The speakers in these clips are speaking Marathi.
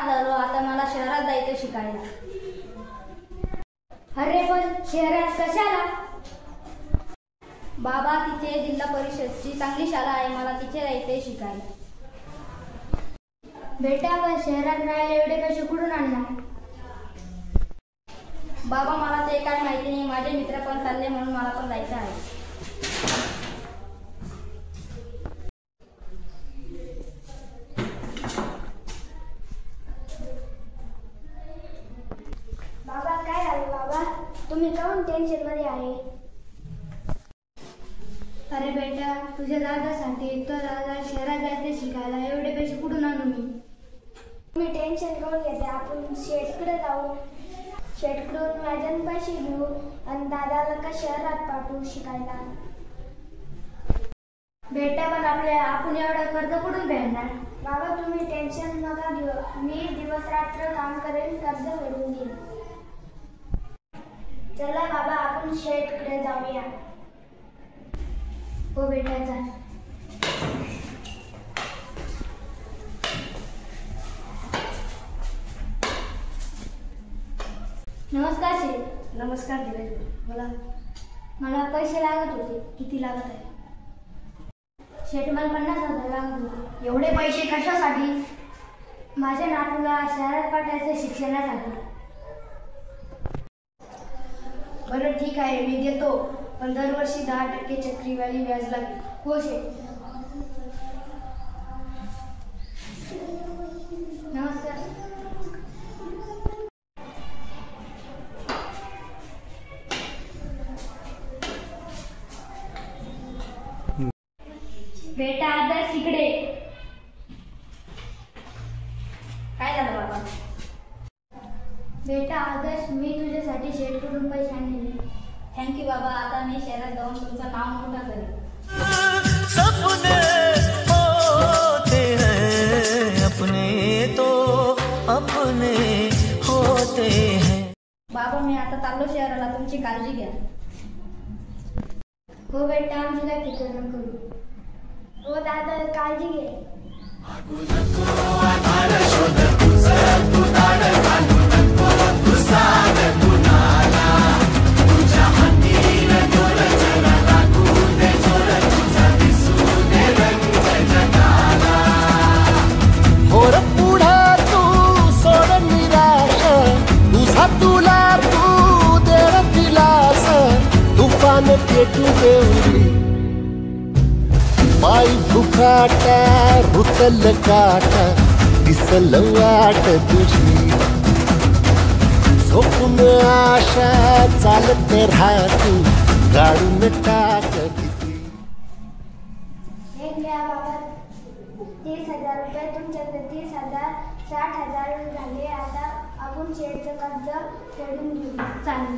लहान झालो, आता मला शहरात जायचं शिकायला. अरे पण शहरात कशाला? बाबा, तिथे जिल्हा परिषदची चांगली शाळा आहे, मला तिथे जायचंय शिकायला. बेटा, पण शहरात राहायला एवढे पैसे कुठून आणणार? बाबा, मला ते काय माहिती नाही, माझे मित्र पण चालले म्हणून मला पण जायचं आहे. बाबा, काय झालं बाबा? तुम्ही काहून टेन्शन मध्ये आहे? अरे बेटा, तुझ्या दादासाठी तर शहरात जायचं शिकायला एवढे पैसे कुठून आणू मी? तुम्ही टेन्शन करून घेते, आपण शेठकडे जाऊ. शेठकडून व्याजाने पैसे घेऊ आणि दादाला का शहरात पाठवू शिकायला. बेटा, पण आपण एवढा कर्ज कुठून फेडणार? बाबा, तुम्ही टेन्शन नका घेऊ, मी दिवस रात्र काम करेन, कर्ज फेडून देईन. चला बाबा, आपण शेठकडे जाऊया. हो बेटा, जा. नमस्कार शेठ. नमस्कार धीरज, बोला. मला पैसे लागत होते. किती लागत आहे? शेठ, मला 50,000 लागत होते. एवढे पैसे कशासाठी? माझ्या नातूला शहरात पाठवायचं शिक्षणासाठी. बरं ठीक आहे, मी देतो, पण दरवर्षी 10% चक्रीवाढी व्याज लागेल. हो शेठ. नमस्कार. बेटा, आदर्श इकडे. काय झालं बाबा? बेटा आदर्श, मी तुझ्यासाठी शेठकडून पैसे आणले. थँक्यू बाबा, आता मी शहरात जाऊन तुमचं नाव मोठं करेन. सपने होते हैं अपने, तो अपने होते हैं. बाबा, मी आता चाललो शहराला, तुमची काळजी घ्या. हो बेटा, आमची काय फिकर न करू. हो दादा, काळजी घे. होर पुढे तू सोड निराश, तुझा तुला तू देव दिलास, तुफान पेटू देवली पायी फुकाटा रुतल काटा, दिसल वाट तुझी, झोपून आशा चालत राहतू, काढून टाक भीती. हे घ्या बाबा, 30,000 रुपये. तुमच्याकडे 30,000, 60,000 झाले. आता आपण शेठचं कर्ज फेडून घेऊ. चालेल.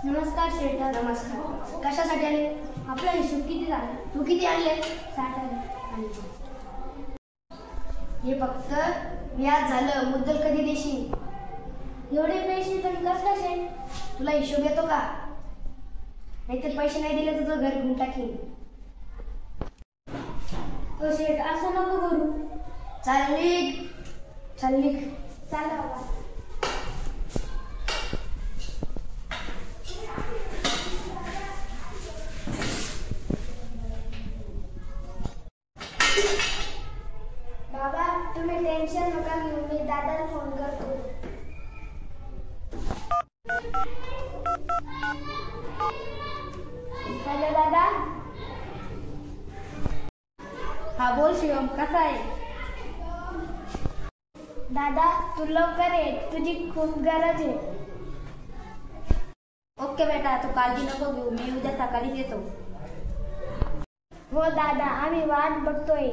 नमस्कार शेठ. नमस्कार. कशासाठी आले? आपला हिशोब किती झाला? तू किती आणले? 60,000. हे फक्त व्याज झालं, मुद्दल कधी देशील? एवढे पैसे पण कसं शेठ? तुला हिशोब येतो का? नाहीतर पैसे नाही दिले तर घर घेऊन टाकीन. हो शेठ, असं नको करू. चाल निघ. चला बाबा. बाबा, तुम्ही टेन्शन नका घेऊ, मी दादाला फोन करतो. हॅलो दादा. हा बोल शिवम, कसा आहे? दादा, तू लवकर ये, तुझी खूप गरज आहे. ओके बेटा, तू काळजी नको घेऊ, मी उद्या सकाळीच येतो. हो दादा, आम्ही वाट बघतोय.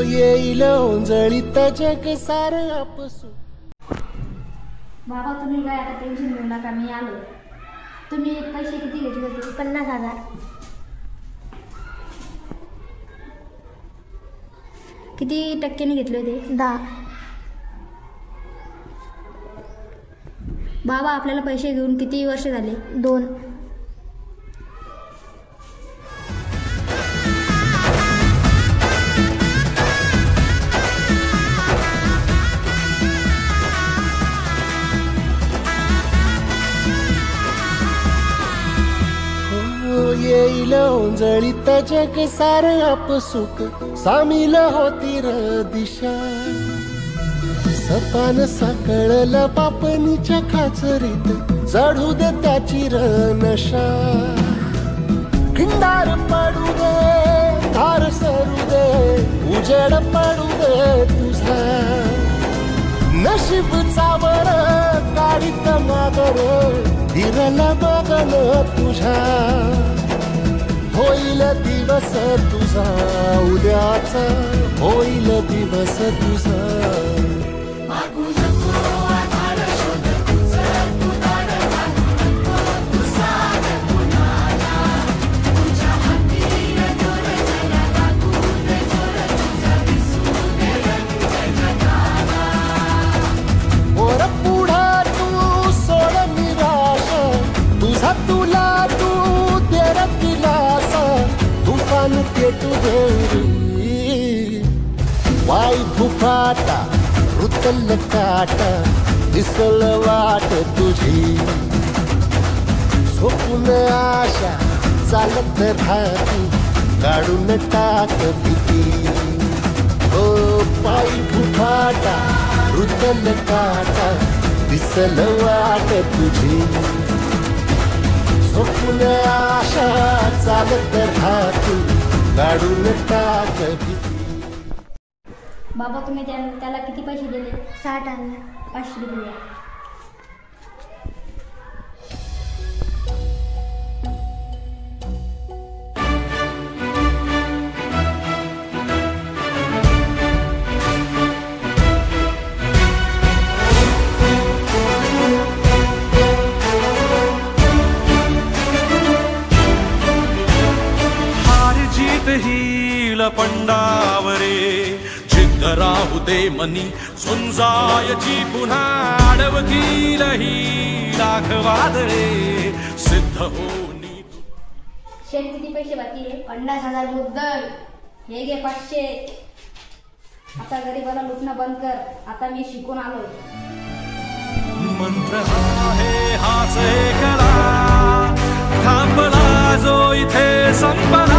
येईल येईल ओंजळीत जग सार आपसू. बाबा तुम्ही काय आता टेन्शन घेऊ नका, मी आलो. तुम्ही पैसे किती घेतले होते? 50,000. किती टक्क्याने घेतले होते? 10. बाबा आपल्याला पैसे घेऊन किती वर्ष झाले? 2. येईल ओंजळीत जग सार आपसुक सामील होती र दिशा. सपान साकळलं पापणीच्या खाचरीत चढू दे त्याची र नशा. खिंडार पडू दे धार सरू दे उजेड पडू दे तुझा. नशीब चावर काढीत मागर हिरला बघन तुझ्या. होईल दिवस तुझा उद्याचा होईल दिवस तुझा. तुला तू तेर दिलासा तुफान पेटू दे. वाई फुफाटा रुतल काटा दिसल वाट तुझी. झोपून आशा चालत राहती काढून टाक भीती. ओ पायी फुफाटा रुतल काटा दिसल वाट तुझी. झोपून आशा चालत राहती काढून टाक भीती. बाबा तुम्ही त्याला किती पैसे दिले? 60,000. 500 रुपये. पंडावरे जिद्द राहू दे मनी झुंजायची पुन्हा अडवतील ही लाख वादळे सिद्ध होनी. शेठ किती पैसे बाकी आहे? 50,000 मुद्दल. हे घे 500. आता गरीबाला लुटणं बंद कर. आता मी शिकून आलो. मंत्र आहे हाच एकला थांबला जो इथे संपला.